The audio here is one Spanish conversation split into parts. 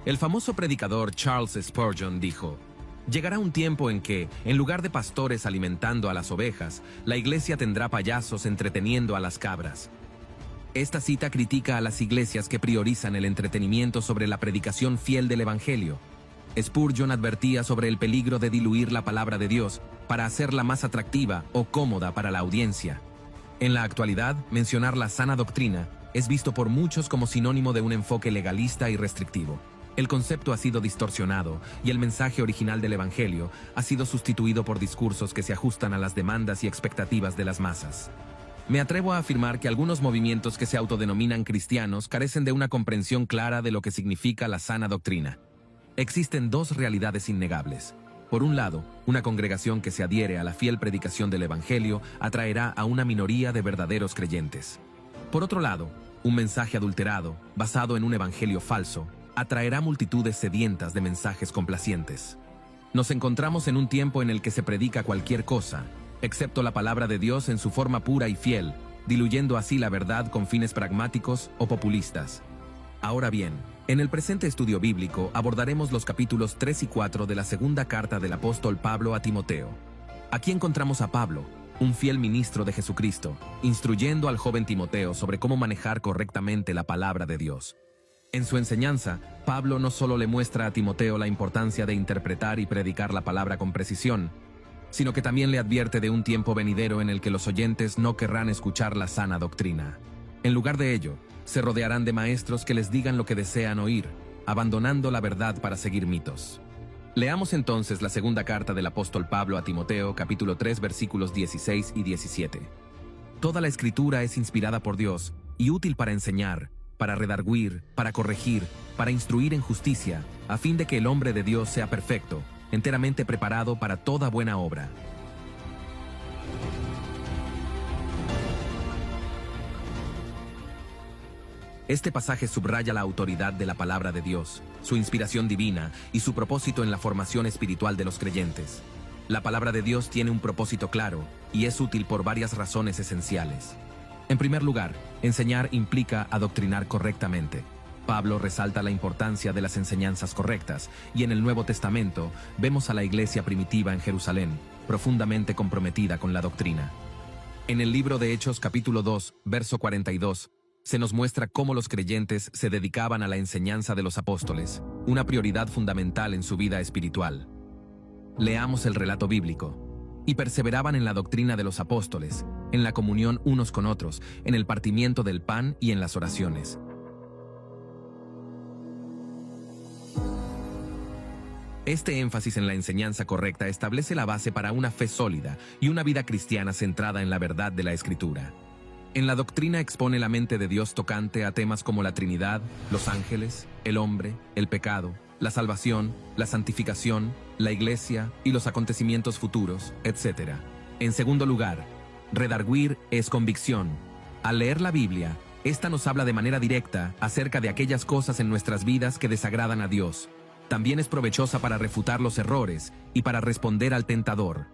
El famoso predicador Charles Spurgeon dijo: «Llegará un tiempo en que, en lugar de pastores alimentando a las ovejas, la iglesia tendrá payasos entreteniendo a las cabras». Esta cita critica a las iglesias que priorizan el entretenimiento sobre la predicación fiel del Evangelio. Spurgeon advertía sobre el peligro de diluir la palabra de Dios para hacerla más atractiva o cómoda para la audiencia. En la actualidad, mencionar la sana doctrina es visto por muchos como sinónimo de un enfoque legalista y restrictivo. El concepto ha sido distorsionado y el mensaje original del Evangelio ha sido sustituido por discursos que se ajustan a las demandas y expectativas de las masas. Me atrevo a afirmar que algunos movimientos que se autodenominan cristianos carecen de una comprensión clara de lo que significa la sana doctrina. Existen dos realidades innegables. Por un lado, una congregación que se adhiere a la fiel predicación del Evangelio atraerá a una minoría de verdaderos creyentes. Por otro lado, un mensaje adulterado, basado en un evangelio falso, atraerá multitudes sedientas de mensajes complacientes. Nos encontramos en un tiempo en el que se predica cualquier cosa, excepto la palabra de Dios en su forma pura y fiel, diluyendo así la verdad con fines pragmáticos o populistas. Ahora bien, en el presente estudio bíblico abordaremos los capítulos 3 y 4 de la segunda carta del apóstol Pablo a Timoteo. Aquí encontramos a Pablo, un fiel ministro de Jesucristo, instruyendo al joven Timoteo sobre cómo manejar correctamente la palabra de Dios. En su enseñanza, Pablo no solo le muestra a Timoteo la importancia de interpretar y predicar la palabra con precisión, sino que también le advierte de un tiempo venidero en el que los oyentes no querrán escuchar la sana doctrina. En lugar de ello, se rodearán de maestros que les digan lo que desean oír, abandonando la verdad para seguir mitos. Leamos entonces la segunda carta del apóstol Pablo a Timoteo, capítulo 3, versículos 16 y 17. Toda la escritura es inspirada por Dios y útil para enseñar, para redarguir, para corregir, para instruir en justicia, a fin de que el hombre de Dios sea perfecto, enteramente preparado para toda buena obra. Este pasaje subraya la autoridad de la palabra de Dios, su inspiración divina y su propósito en la formación espiritual de los creyentes. La palabra de Dios tiene un propósito claro y es útil por varias razones esenciales. En primer lugar, enseñar implica adoctrinar correctamente. Pablo resalta la importancia de las enseñanzas correctas, y en el Nuevo Testamento vemos a la iglesia primitiva en Jerusalén, profundamente comprometida con la doctrina. En el libro de Hechos capítulo 2, verso 42, se nos muestra cómo los creyentes se dedicaban a la enseñanza de los apóstoles, una prioridad fundamental en su vida espiritual. Leamos el relato bíblico. Y perseveraban en la doctrina de los apóstoles, en la comunión unos con otros, en el partimiento del pan y en las oraciones. Este énfasis en la enseñanza correcta establece la base para una fe sólida y una vida cristiana centrada en la verdad de la Escritura. En la doctrina expone la mente de Dios tocante a temas como la Trinidad, los ángeles, el hombre, el pecado, la salvación, la santificación, la iglesia y los acontecimientos futuros, etc. En segundo lugar, redarguir es convicción. Al leer la Biblia, esta nos habla de manera directa acerca de aquellas cosas en nuestras vidas que desagradan a Dios. También es provechosa para refutar los errores y para responder al tentador.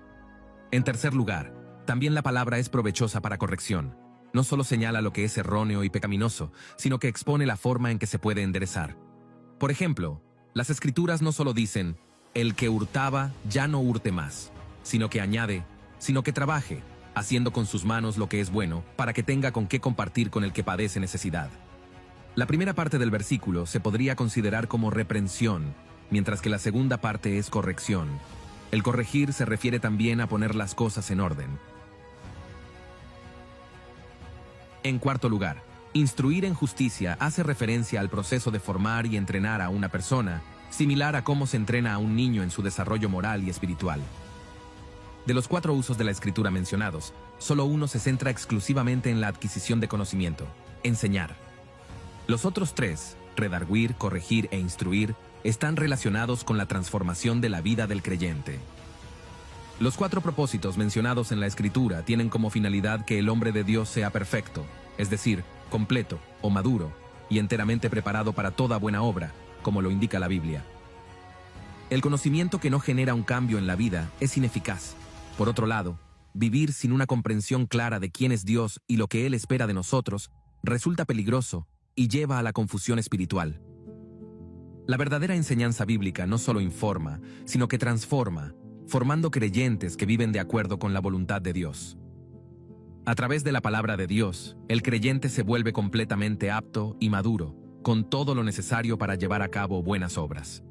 En tercer lugar, también la palabra es provechosa para corrección. No solo señala lo que es erróneo y pecaminoso, sino que expone la forma en que se puede enderezar. Por ejemplo, las Escrituras no solo dicen, el que hurtaba ya no hurte más, sino que añade, sino que trabaje, haciendo con sus manos lo que es bueno, para que tenga con qué compartir con el que padece necesidad. La primera parte del versículo se podría considerar como reprensión, mientras que la segunda parte es corrección. El corregir se refiere también a poner las cosas en orden. En cuarto lugar, instruir en justicia hace referencia al proceso de formar y entrenar a una persona, similar a cómo se entrena a un niño en su desarrollo moral y espiritual. De los 4 usos de la Escritura mencionados, solo uno se centra exclusivamente en la adquisición de conocimiento, enseñar. Los otros 3, redarguir, corregir e instruir, están relacionados con la transformación de la vida del creyente. Los 4 propósitos mencionados en la Escritura tienen como finalidad que el hombre de Dios sea perfecto, es decir, completo o maduro, y enteramente preparado para toda buena obra, como lo indica la Biblia. El conocimiento que no genera un cambio en la vida es ineficaz. Por otro lado, vivir sin una comprensión clara de quién es Dios y lo que Él espera de nosotros resulta peligroso y lleva a la confusión espiritual. La verdadera enseñanza bíblica no solo informa, sino que transforma, formando creyentes que viven de acuerdo con la voluntad de Dios. A través de la palabra de Dios, el creyente se vuelve completamente apto y maduro, con todo lo necesario para llevar a cabo buenas obras.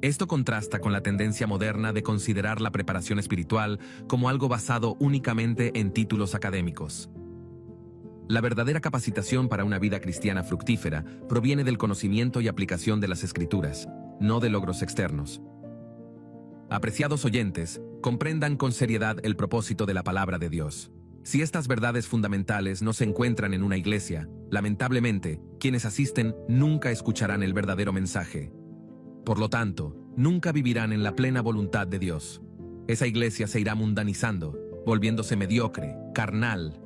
Esto contrasta con la tendencia moderna de considerar la preparación espiritual como algo basado únicamente en títulos académicos. La verdadera capacitación para una vida cristiana fructífera proviene del conocimiento y aplicación de las Escrituras, no de logros externos. Apreciados oyentes, comprendan con seriedad el propósito de la palabra de Dios. Si estas verdades fundamentales no se encuentran en una iglesia, lamentablemente, quienes asisten nunca escucharán el verdadero mensaje. Por lo tanto, nunca vivirán en la plena voluntad de Dios. Esa iglesia se irá mundanizando, volviéndose mediocre, carnal,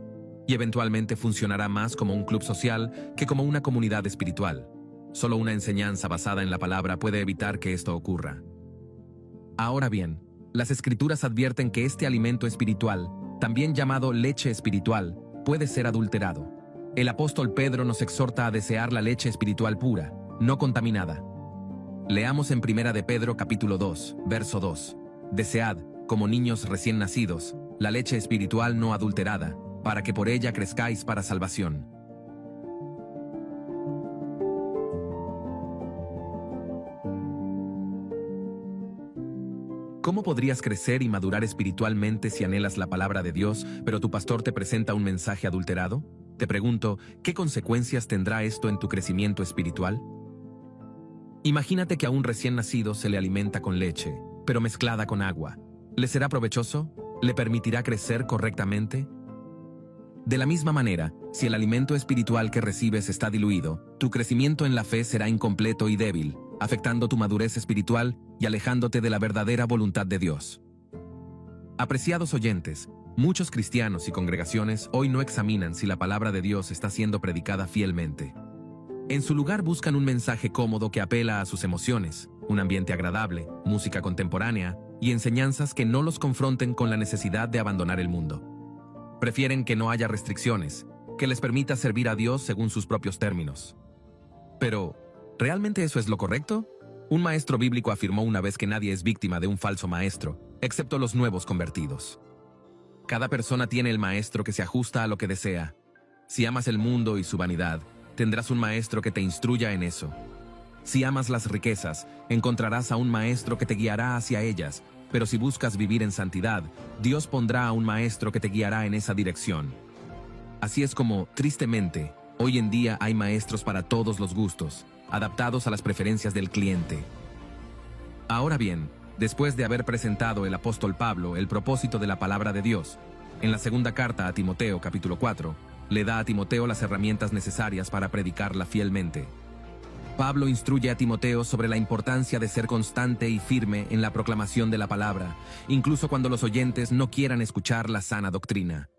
y eventualmente funcionará más como un club social que como una comunidad espiritual. Solo una enseñanza basada en la palabra puede evitar que esto ocurra. Ahora bien, las Escrituras advierten que este alimento espiritual, también llamado leche espiritual, puede ser adulterado. El apóstol Pedro nos exhorta a desear la leche espiritual pura, no contaminada. Leamos en 1 de Pedro capítulo 2, verso 2. Desead, como niños recién nacidos, la leche espiritual no adulterada, para que por ella crezcáis para salvación. ¿Cómo podrías crecer y madurar espiritualmente si anhelas la palabra de Dios, pero tu pastor te presenta un mensaje adulterado? Te pregunto, ¿qué consecuencias tendrá esto en tu crecimiento espiritual? Imagínate que a un recién nacido se le alimenta con leche, pero mezclada con agua. ¿Le será provechoso? ¿Le permitirá crecer correctamente? De la misma manera, si el alimento espiritual que recibes está diluido, tu crecimiento en la fe será incompleto y débil, afectando tu madurez espiritual y alejándote de la verdadera voluntad de Dios. Apreciados oyentes, muchos cristianos y congregaciones hoy no examinan si la palabra de Dios está siendo predicada fielmente. En su lugar buscan un mensaje cómodo que apela a sus emociones, un ambiente agradable, música contemporánea y enseñanzas que no los confronten con la necesidad de abandonar el mundo. Prefieren que no haya restricciones, que les permita servir a Dios según sus propios términos. Pero, ¿realmente eso es lo correcto? Un maestro bíblico afirmó una vez que nadie es víctima de un falso maestro, excepto los nuevos convertidos. Cada persona tiene el maestro que se ajusta a lo que desea. Si amas el mundo y su vanidad, tendrás un maestro que te instruya en eso. Si amas las riquezas, encontrarás a un maestro que te guiará hacia ellas, pero si buscas vivir en santidad, Dios pondrá a un maestro que te guiará en esa dirección. Así es como, tristemente, hoy en día hay maestros para todos los gustos, adaptados a las preferencias del cliente. Ahora bien, después de haber presentado el apóstol Pablo el propósito de la palabra de Dios, en la segunda carta a Timoteo capítulo 4, le da a Timoteo las herramientas necesarias para predicarla fielmente. Pablo instruye a Timoteo sobre la importancia de ser constante y firme en la proclamación de la palabra, incluso cuando los oyentes no quieran escuchar la sana doctrina.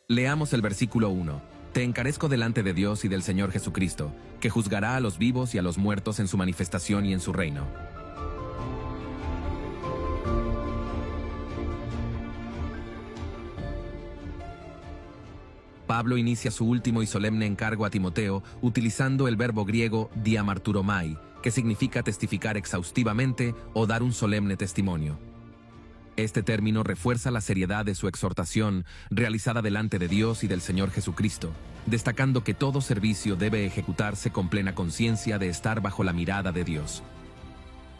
Leamos el versículo 1. Te encarezco delante de Dios y del Señor Jesucristo, que juzgará a los vivos y a los muertos en su manifestación y en su reino. Pablo inicia su último y solemne encargo a Timoteo utilizando el verbo griego diamarturomai, que significa testificar exhaustivamente o dar un solemne testimonio. Este término refuerza la seriedad de su exhortación realizada delante de Dios y del Señor Jesucristo, destacando que todo servicio debe ejecutarse con plena conciencia de estar bajo la mirada de Dios.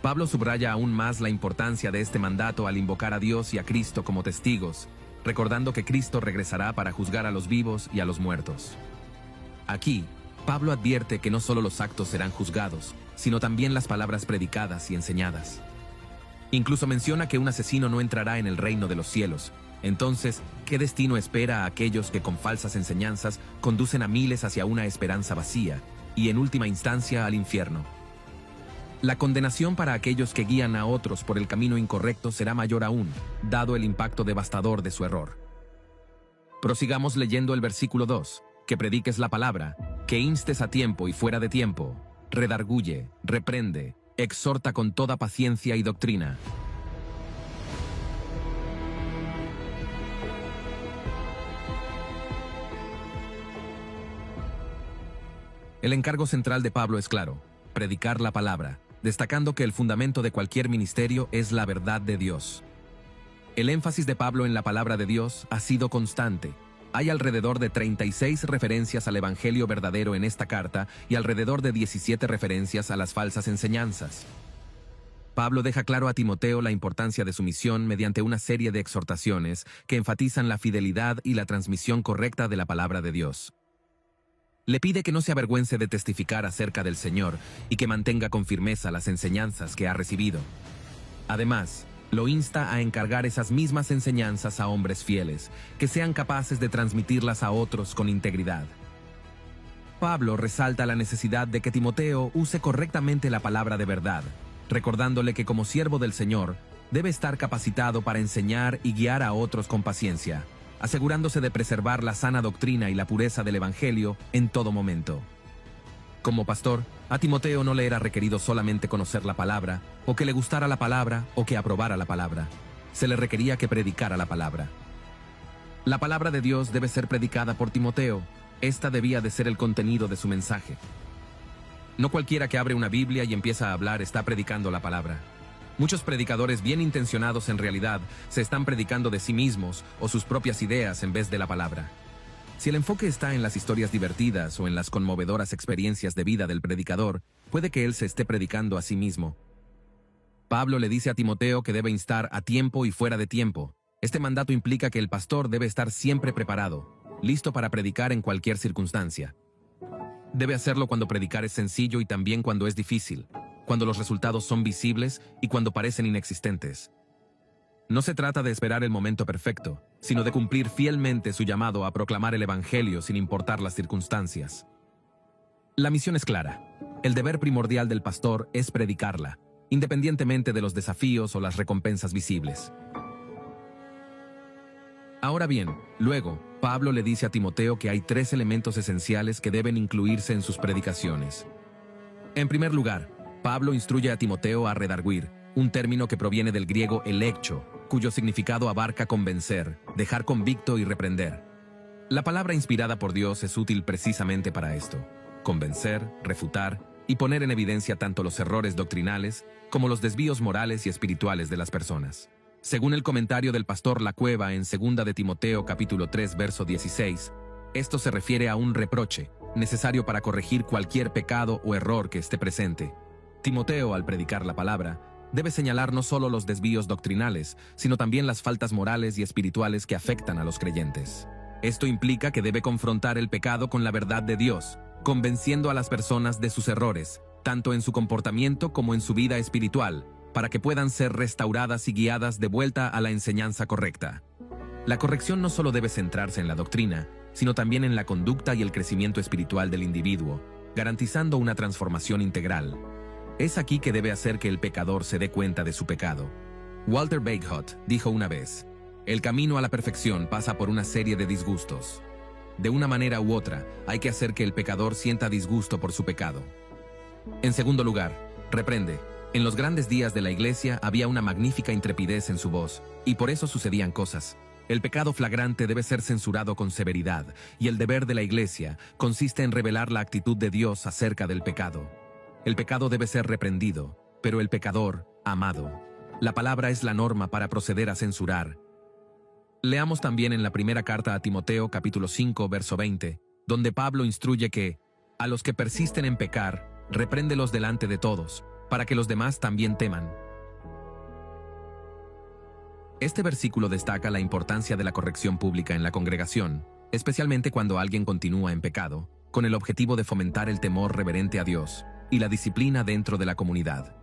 Pablo subraya aún más la importancia de este mandato al invocar a Dios y a Cristo como testigos, recordando que Cristo regresará para juzgar a los vivos y a los muertos. Aquí, Pablo advierte que no solo los actos serán juzgados, sino también las palabras predicadas y enseñadas. Incluso menciona que un asesino no entrará en el reino de los cielos. Entonces, ¿qué destino espera a aquellos que con falsas enseñanzas conducen a miles hacia una esperanza vacía y en última instancia al infierno? La condenación para aquellos que guían a otros por el camino incorrecto será mayor aún, dado el impacto devastador de su error. Prosigamos leyendo el versículo 2, que prediques la palabra, que instes a tiempo y fuera de tiempo, redarguye, reprende, exhorta con toda paciencia y doctrina. El encargo central de Pablo es claro: predicar la palabra, destacando que el fundamento de cualquier ministerio es la verdad de Dios. El énfasis de Pablo en la palabra de Dios ha sido constante. Hay alrededor de 36 referencias al Evangelio verdadero en esta carta y alrededor de 17 referencias a las falsas enseñanzas. Pablo deja claro a Timoteo la importancia de su misión mediante una serie de exhortaciones que enfatizan la fidelidad y la transmisión correcta de la palabra de Dios. Le pide que no se avergüence de testificar acerca del Señor y que mantenga con firmeza las enseñanzas que ha recibido. Además, lo insta a encargar esas mismas enseñanzas a hombres fieles, que sean capaces de transmitirlas a otros con integridad. Pablo resalta la necesidad de que Timoteo use correctamente la palabra de verdad, recordándole que como siervo del Señor, debe estar capacitado para enseñar y guiar a otros con paciencia, asegurándose de preservar la sana doctrina y la pureza del Evangelio en todo momento. Como pastor, a Timoteo no le era requerido solamente conocer la palabra, o que le gustara la palabra, o que aprobara la palabra. Se le requería que predicara la palabra. La palabra de Dios debe ser predicada por Timoteo. Esta debía de ser el contenido de su mensaje. No cualquiera que abre una Biblia y empieza a hablar está predicando la palabra. Muchos predicadores bien intencionados en realidad se están predicando de sí mismos o sus propias ideas en vez de la palabra. Si el enfoque está en las historias divertidas o en las conmovedoras experiencias de vida del predicador, puede que él se esté predicando a sí mismo. Pablo le dice a Timoteo que debe instar a tiempo y fuera de tiempo. Este mandato implica que el pastor debe estar siempre preparado, listo para predicar en cualquier circunstancia. Debe hacerlo cuando predicar es sencillo y también cuando es difícil, cuando los resultados son visibles y cuando parecen inexistentes. No se trata de esperar el momento perfecto, sino de cumplir fielmente su llamado a proclamar el Evangelio sin importar las circunstancias. La misión es clara. El deber primordial del pastor es predicarla, independientemente de los desafíos o las recompensas visibles. Ahora bien, luego, Pablo le dice a Timoteo que hay 3 elementos esenciales que deben incluirse en sus predicaciones. En primer lugar, Pablo instruye a Timoteo a redarguir, un término que proviene del griego elecho, cuyo significado abarca convencer, dejar convicto y reprender. La palabra inspirada por Dios es útil precisamente para esto: convencer, refutar y poner en evidencia tanto los errores doctrinales como los desvíos morales y espirituales de las personas. Según el comentario del pastor La Cueva en 2 de Timoteo capítulo 3 verso 16, esto se refiere a un reproche, necesario para corregir cualquier pecado o error que esté presente. Timoteo, al predicar la palabra, debe señalar no solo los desvíos doctrinales, sino también las faltas morales y espirituales que afectan a los creyentes. Esto implica que debe confrontar el pecado con la verdad de Dios, convenciendo a las personas de sus errores, tanto en su comportamiento como en su vida espiritual, para que puedan ser restauradas y guiadas de vuelta a la enseñanza correcta. La corrección no solo debe centrarse en la doctrina, sino también en la conducta y el crecimiento espiritual del individuo, garantizando una transformación integral. Es aquí que debe hacer que el pecador se dé cuenta de su pecado. Walter Bagehot dijo una vez: el camino a la perfección pasa por una serie de disgustos. De una manera u otra, hay que hacer que el pecador sienta disgusto por su pecado. En segundo lugar, reprende. En los grandes días de la iglesia había una magnífica intrepidez en su voz, y por eso sucedían cosas. El pecado flagrante debe ser censurado con severidad, y el deber de la iglesia consiste en revelar la actitud de Dios acerca del pecado. El pecado debe ser reprendido, pero el pecador, amado. La palabra es la norma para proceder a censurar. Leamos también en la primera carta a Timoteo capítulo 5 verso 20, donde Pablo instruye que, a los que persisten en pecar, repréndelos delante de todos, para que los demás también teman. Este versículo destaca la importancia de la corrección pública en la congregación, especialmente cuando alguien continúa en pecado, con el objetivo de fomentar el temor reverente a Dios y la disciplina dentro de la comunidad.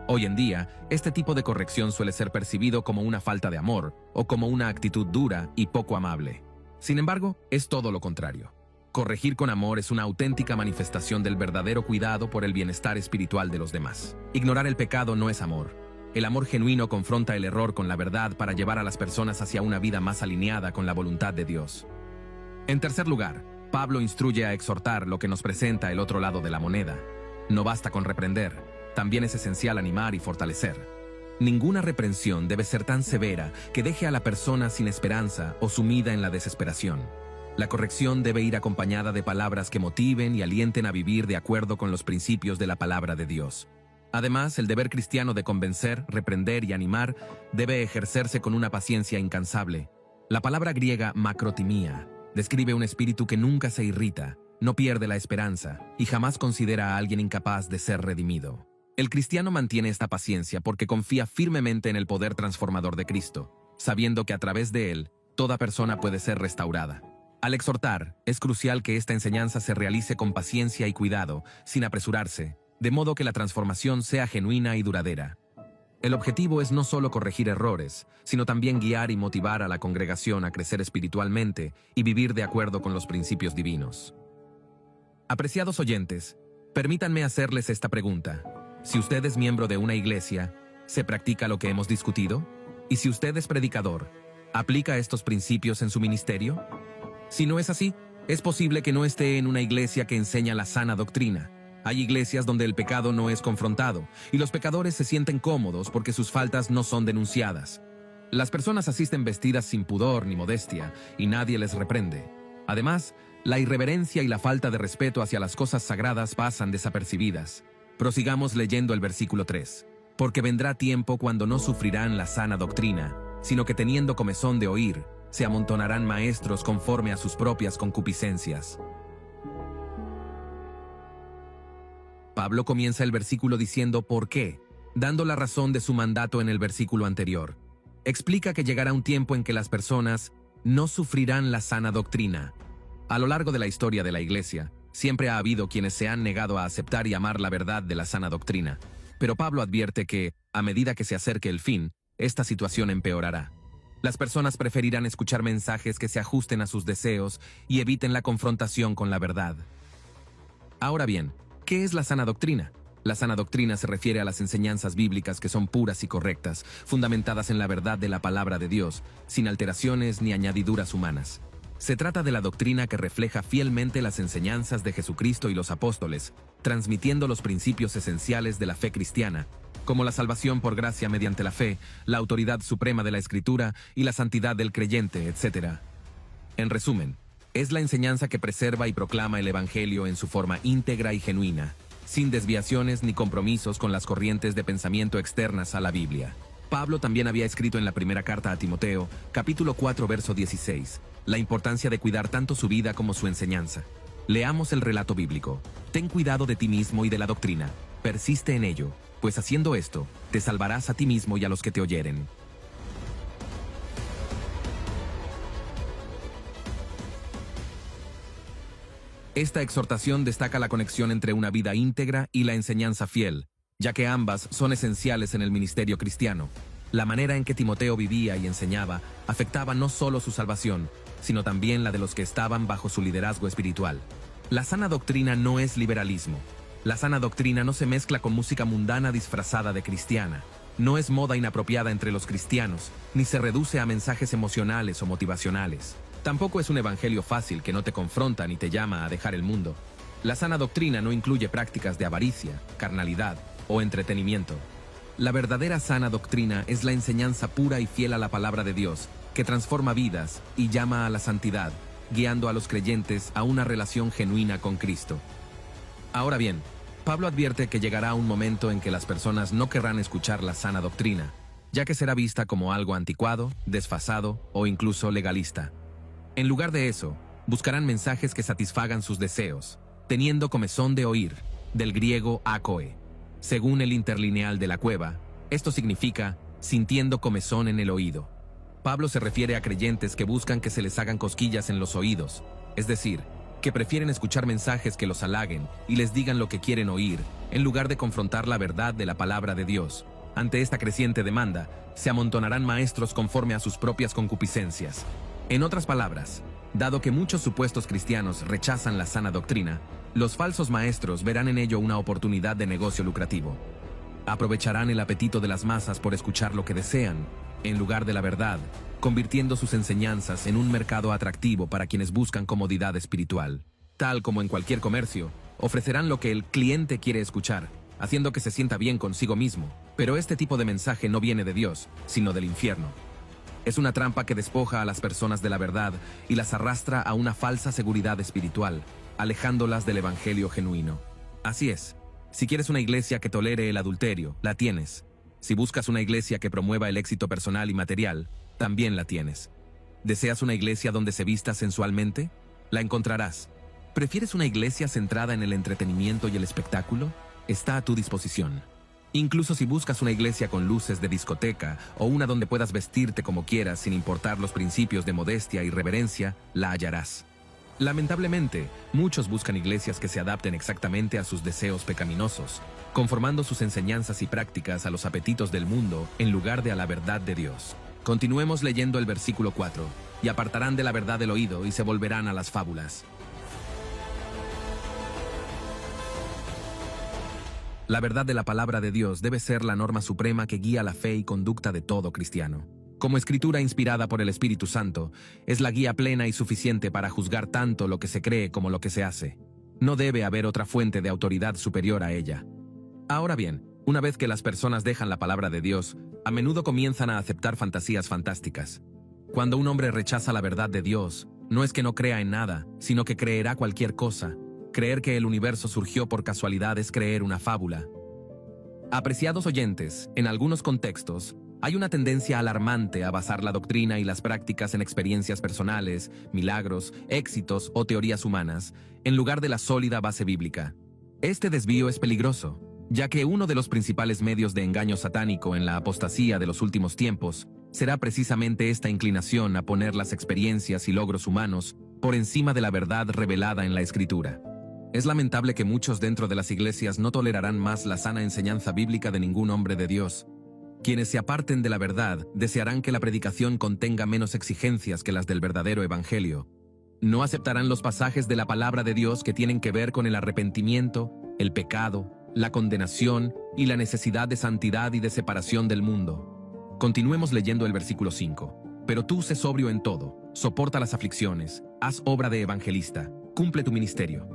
Hoy en día, este tipo de corrección suele ser percibido como una falta de amor o como una actitud dura y poco amable. Sin embargo, es todo lo contrario. Corregir con amor es una auténtica manifestación del verdadero cuidado por el bienestar espiritual de los demás. Ignorar el pecado no es amor. El amor genuino confronta el error con la verdad para llevar a las personas hacia una vida más alineada con la voluntad de Dios. En tercer lugar, Pablo instruye a exhortar lo que nos presenta el otro lado de la moneda. No basta con reprender, también es esencial animar y fortalecer. Ninguna reprensión debe ser tan severa que deje a la persona sin esperanza o sumida en la desesperación. La corrección debe ir acompañada de palabras que motiven y alienten a vivir de acuerdo con los principios de la palabra de Dios. Además, el deber cristiano de convencer, reprender y animar debe ejercerse con una paciencia incansable. La palabra griega macrotimía describe un espíritu que nunca se irrita, no pierde la esperanza y jamás considera a alguien incapaz de ser redimido. El cristiano mantiene esta paciencia porque confía firmemente en el poder transformador de Cristo, sabiendo que a través de él, toda persona puede ser restaurada. Al exhortar, es crucial que esta enseñanza se realice con paciencia y cuidado, sin apresurarse, de modo que la transformación sea genuina y duradera. El objetivo es no solo corregir errores, sino también guiar y motivar a la congregación a crecer espiritualmente y vivir de acuerdo con los principios divinos. Apreciados oyentes, permítanme hacerles esta pregunta. Si usted es miembro de una iglesia, ¿se practica lo que hemos discutido? Y si usted es predicador, ¿aplica estos principios en su ministerio? Si no es así, es posible que no esté en una iglesia que enseña la sana doctrina. Hay iglesias donde el pecado no es confrontado, y los pecadores se sienten cómodos porque sus faltas no son denunciadas. Las personas asisten vestidas sin pudor ni modestia, y nadie les reprende. Además, la irreverencia y la falta de respeto hacia las cosas sagradas pasan desapercibidas. Prosigamos leyendo el versículo 3. Porque vendrá tiempo cuando no sufrirán la sana doctrina, sino que teniendo comezón de oír, se amontonarán maestros conforme a sus propias concupiscencias. Pablo comienza el versículo diciendo ¿por qué?, dando la razón de su mandato en el versículo anterior. Explica que llegará un tiempo en que las personas no sufrirán la sana doctrina. A lo largo de la historia de la Iglesia, siempre ha habido quienes se han negado a aceptar y amar la verdad de la sana doctrina. Pero Pablo advierte que, a medida que se acerque el fin, esta situación empeorará. Las personas preferirán escuchar mensajes que se ajusten a sus deseos y eviten la confrontación con la verdad. Ahora bien, ¿qué es la sana doctrina? La sana doctrina se refiere a las enseñanzas bíblicas que son puras y correctas, fundamentadas en la verdad de la palabra de Dios, sin alteraciones ni añadiduras humanas. Se trata de la doctrina que refleja fielmente las enseñanzas de Jesucristo y los apóstoles, transmitiendo los principios esenciales de la fe cristiana, como la salvación por gracia mediante la fe, la autoridad suprema de la Escritura y la santidad del creyente, etc. En resumen, es la enseñanza que preserva y proclama el Evangelio en su forma íntegra y genuina, sin desviaciones ni compromisos con las corrientes de pensamiento externas a la Biblia. Pablo también había escrito en la primera carta a Timoteo, capítulo 4, verso 16, la importancia de cuidar tanto su vida como su enseñanza. Leamos el relato bíblico. Ten cuidado de ti mismo y de la doctrina. Persiste en ello, pues haciendo esto, te salvarás a ti mismo y a los que te oyeren. Esta exhortación destaca la conexión entre una vida íntegra y la enseñanza fiel, ya que ambas son esenciales en el ministerio cristiano. La manera en que Timoteo vivía y enseñaba afectaba no solo su salvación, sino también la de los que estaban bajo su liderazgo espiritual. La sana doctrina no es liberalismo. La sana doctrina no se mezcla con música mundana disfrazada de cristiana. No es moda inapropiada entre los cristianos, ni se reduce a mensajes emocionales o motivacionales. Tampoco es un evangelio fácil que no te confronta ni te llama a dejar el mundo. La sana doctrina no incluye prácticas de avaricia, carnalidad o entretenimiento. La verdadera sana doctrina es la enseñanza pura y fiel a la palabra de Dios, que transforma vidas y llama a la santidad, guiando a los creyentes a una relación genuina con Cristo. Ahora bien, Pablo advierte que llegará un momento en que las personas no querrán escuchar la sana doctrina, ya que será vista como algo anticuado, desfasado o incluso legalista. En lugar de eso, buscarán mensajes que satisfagan sus deseos, teniendo comezón de oír, del griego akoe. Según el interlineal de la Cueva, esto significa sintiendo comezón en el oído. Pablo se refiere a creyentes que buscan que se les hagan cosquillas en los oídos, es decir, que prefieren escuchar mensajes que los halaguen y les digan lo que quieren oír, en lugar de confrontar la verdad de la palabra de Dios. Ante esta creciente demanda, se amontonarán maestros conforme a sus propias concupiscencias. En otras palabras, dado que muchos supuestos cristianos rechazan la sana doctrina, los falsos maestros verán en ello una oportunidad de negocio lucrativo. Aprovecharán el apetito de las masas por escuchar lo que desean, en lugar de la verdad, convirtiendo sus enseñanzas en un mercado atractivo para quienes buscan comodidad espiritual. Tal como en cualquier comercio, ofrecerán lo que el cliente quiere escuchar, haciendo que se sienta bien consigo mismo, pero este tipo de mensaje no viene de Dios, sino del infierno. Es una trampa que despoja a las personas de la verdad y las arrastra a una falsa seguridad espiritual, alejándolas del evangelio genuino. Así es, si quieres una iglesia que tolere el adulterio, la tienes. Si buscas una iglesia que promueva el éxito personal y material, también la tienes. ¿Deseas una iglesia donde se vista sensualmente? La encontrarás. ¿Prefieres una iglesia centrada en el entretenimiento y el espectáculo? Está a tu disposición. Incluso si buscas una iglesia con luces de discoteca o una donde puedas vestirte como quieras sin importar los principios de modestia y reverencia, la hallarás. Lamentablemente, muchos buscan iglesias que se adapten exactamente a sus deseos pecaminosos, conformando sus enseñanzas y prácticas a los apetitos del mundo en lugar de a la verdad de Dios. Continuemos leyendo el versículo 4. Y apartarán de la verdad el oído y se volverán a las fábulas. La verdad de la palabra de Dios debe ser la norma suprema que guía la fe y conducta de todo cristiano. Como escritura inspirada por el Espíritu Santo, es la guía plena y suficiente para juzgar tanto lo que se cree como lo que se hace. No debe haber otra fuente de autoridad superior a ella. Ahora bien, una vez que las personas dejan la palabra de Dios, a menudo comienzan a aceptar fantasías fantásticas. Cuando un hombre rechaza la verdad de Dios, no es que no crea en nada, sino que creerá cualquier cosa. Creer que el universo surgió por casualidad es creer una fábula. Apreciados oyentes, en algunos contextos, hay una tendencia alarmante a basar la doctrina y las prácticas en experiencias personales, milagros, éxitos o teorías humanas, en lugar de la sólida base bíblica. Este desvío es peligroso, ya que uno de los principales medios de engaño satánico en la apostasía de los últimos tiempos será precisamente esta inclinación a poner las experiencias y logros humanos por encima de la verdad revelada en la Escritura. Es lamentable que muchos dentro de las iglesias no tolerarán más la sana enseñanza bíblica de ningún hombre de Dios. Quienes se aparten de la verdad desearán que la predicación contenga menos exigencias que las del verdadero evangelio. No aceptarán los pasajes de la palabra de Dios que tienen que ver con el arrepentimiento, el pecado, la condenación y la necesidad de santidad y de separación del mundo. Continuemos leyendo el versículo 5. Pero tú sé sobrio en todo, soporta las aflicciones, haz obra de evangelista, cumple tu ministerio.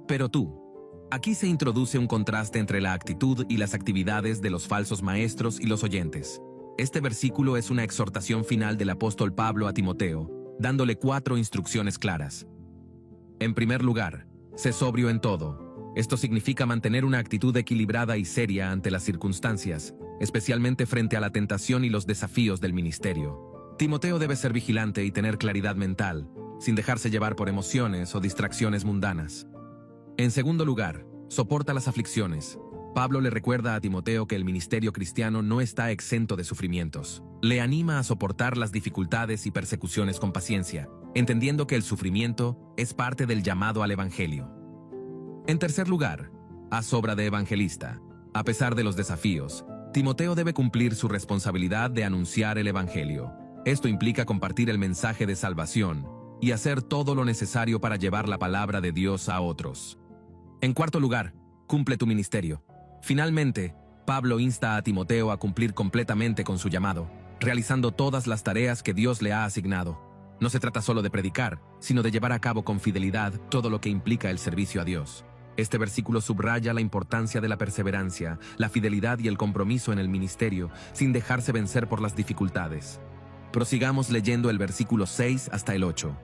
Pero tú. Aquí se introduce un contraste entre la actitud y las actividades de los falsos maestros y los oyentes. Este versículo es una exhortación final del apóstol Pablo a Timoteo, dándole 4 instrucciones claras. En primer lugar, sé sobrio en todo. Esto significa mantener una actitud equilibrada y seria ante las circunstancias, especialmente frente a la tentación y los desafíos del ministerio. Timoteo debe ser vigilante y tener claridad mental, sin dejarse llevar por emociones o distracciones mundanas. En segundo lugar, soporta las aflicciones. Pablo le recuerda a Timoteo que el ministerio cristiano no está exento de sufrimientos. Le anima a soportar las dificultades y persecuciones con paciencia, entendiendo que el sufrimiento es parte del llamado al evangelio. En tercer lugar, haz obra de evangelista. A pesar de los desafíos, Timoteo debe cumplir su responsabilidad de anunciar el evangelio. Esto implica compartir el mensaje de salvación y hacer todo lo necesario para llevar la palabra de Dios a otros. En cuarto lugar, cumple tu ministerio. Finalmente, Pablo insta a Timoteo a cumplir completamente con su llamado, realizando todas las tareas que Dios le ha asignado. No se trata solo de predicar, sino de llevar a cabo con fidelidad todo lo que implica el servicio a Dios. Este versículo subraya la importancia de la perseverancia, la fidelidad y el compromiso en el ministerio, sin dejarse vencer por las dificultades. Prosigamos leyendo el versículo 6 hasta el 8.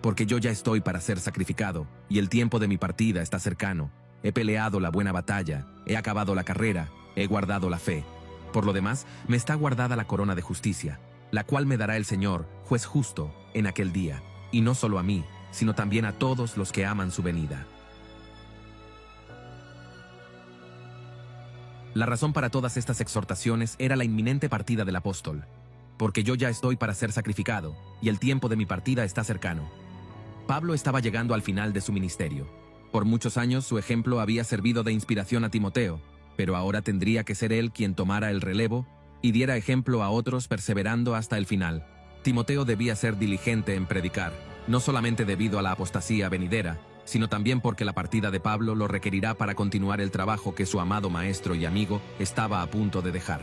Porque yo ya estoy para ser sacrificado, y el tiempo de mi partida está cercano. He peleado la buena batalla, he acabado la carrera, he guardado la fe. Por lo demás, me está guardada la corona de justicia, la cual me dará el Señor, juez justo, en aquel día, y no solo a mí, sino también a todos los que aman su venida. La razón para todas estas exhortaciones era la inminente partida del apóstol. Porque yo ya estoy para ser sacrificado, y el tiempo de mi partida está cercano. Pablo estaba llegando al final de su ministerio. Por muchos años su ejemplo había servido de inspiración a Timoteo, pero ahora tendría que ser él quien tomara el relevo y diera ejemplo a otros perseverando hasta el final. Timoteo debía ser diligente en predicar, no solamente debido a la apostasía venidera, sino también porque la partida de Pablo lo requerirá para continuar el trabajo que su amado maestro y amigo estaba a punto de dejar.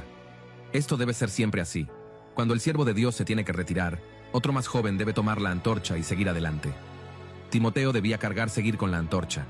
Esto debe ser siempre así. Cuando el siervo de Dios se tiene que retirar, otro más joven debe tomar la antorcha y seguir adelante. Timoteo debía seguir con la antorcha.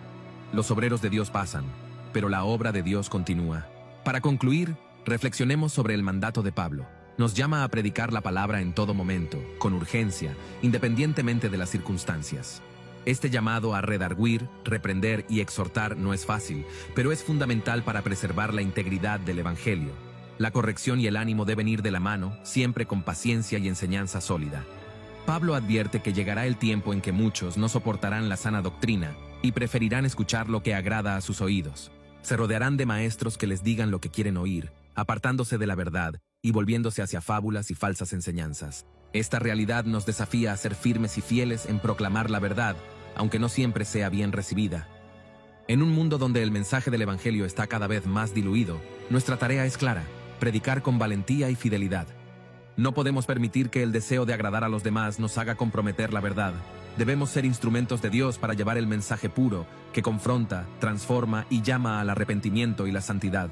Los obreros de Dios pasan, pero la obra de Dios continúa. Para concluir, reflexionemos sobre el mandato de Pablo. Nos llama a predicar la palabra en todo momento, con urgencia, independientemente de las circunstancias. Este llamado a redarguir, reprender y exhortar no es fácil, pero es fundamental para preservar la integridad del Evangelio. La corrección y el ánimo deben ir de la mano, siempre con paciencia y enseñanza sólida. Pablo advierte que llegará el tiempo en que muchos no soportarán la sana doctrina y preferirán escuchar lo que agrada a sus oídos. Se rodearán de maestros que les digan lo que quieren oír, apartándose de la verdad y volviéndose hacia fábulas y falsas enseñanzas. Esta realidad nos desafía a ser firmes y fieles en proclamar la verdad, aunque no siempre sea bien recibida. En un mundo donde el mensaje del Evangelio está cada vez más diluido, nuestra tarea es clara: predicar con valentía y fidelidad. No podemos permitir que el deseo de agradar a los demás nos haga comprometer la verdad. Debemos ser instrumentos de Dios para llevar el mensaje puro, que confronta, transforma y llama al arrepentimiento y la santidad.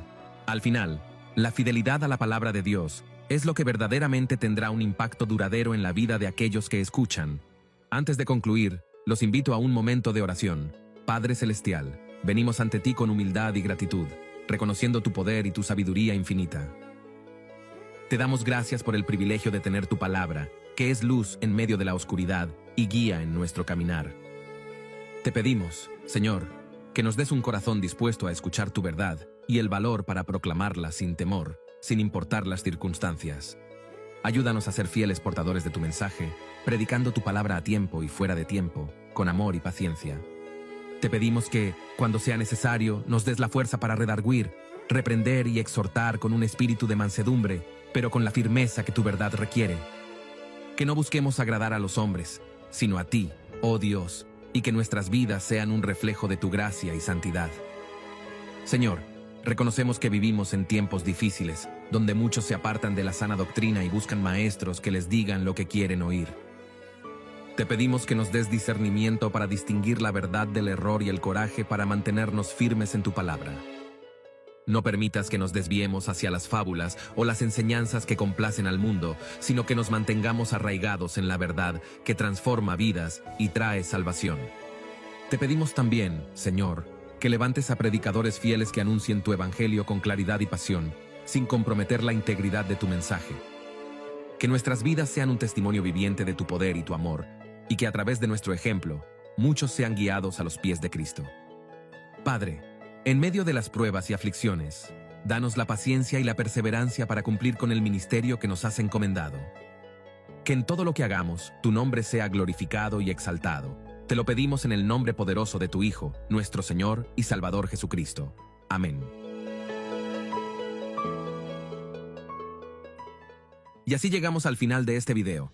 Al final, la fidelidad a la palabra de Dios es lo que verdaderamente tendrá un impacto duradero en la vida de aquellos que escuchan. Antes de concluir, los invito a un momento de oración. Padre Celestial, venimos ante ti con humildad y gratitud, reconociendo tu poder y tu sabiduría infinita. Te damos gracias por el privilegio de tener tu palabra, que es luz en medio de la oscuridad y guía en nuestro caminar. Te pedimos, Señor, que nos des un corazón dispuesto a escuchar tu verdad y el valor para proclamarla sin temor, sin importar las circunstancias. Ayúdanos a ser fieles portadores de tu mensaje, predicando tu palabra a tiempo y fuera de tiempo, con amor y paciencia. Te pedimos que, cuando sea necesario, nos des la fuerza para redarguir, reprender y exhortar con un espíritu de mansedumbre, pero con la firmeza que tu verdad requiere. Que no busquemos agradar a los hombres, sino a ti, oh Dios, y que nuestras vidas sean un reflejo de tu gracia y santidad. Señor, reconocemos que vivimos en tiempos difíciles, donde muchos se apartan de la sana doctrina y buscan maestros que les digan lo que quieren oír. Te pedimos que nos des discernimiento para distinguir la verdad del error y el coraje para mantenernos firmes en tu palabra. No permitas que nos desviemos hacia las fábulas o las enseñanzas que complacen al mundo, sino que nos mantengamos arraigados en la verdad que transforma vidas y trae salvación. Te pedimos también, Señor, que levantes a predicadores fieles que anuncien tu evangelio con claridad y pasión, sin comprometer la integridad de tu mensaje. Que nuestras vidas sean un testimonio viviente de tu poder y tu amor, y que a través de nuestro ejemplo, muchos sean guiados a los pies de Cristo. Padre, en medio de las pruebas y aflicciones, danos la paciencia y la perseverancia para cumplir con el ministerio que nos has encomendado. Que en todo lo que hagamos, tu nombre sea glorificado y exaltado. Te lo pedimos en el nombre poderoso de tu Hijo, nuestro Señor y Salvador Jesucristo. Amén. Y así llegamos al final de este video.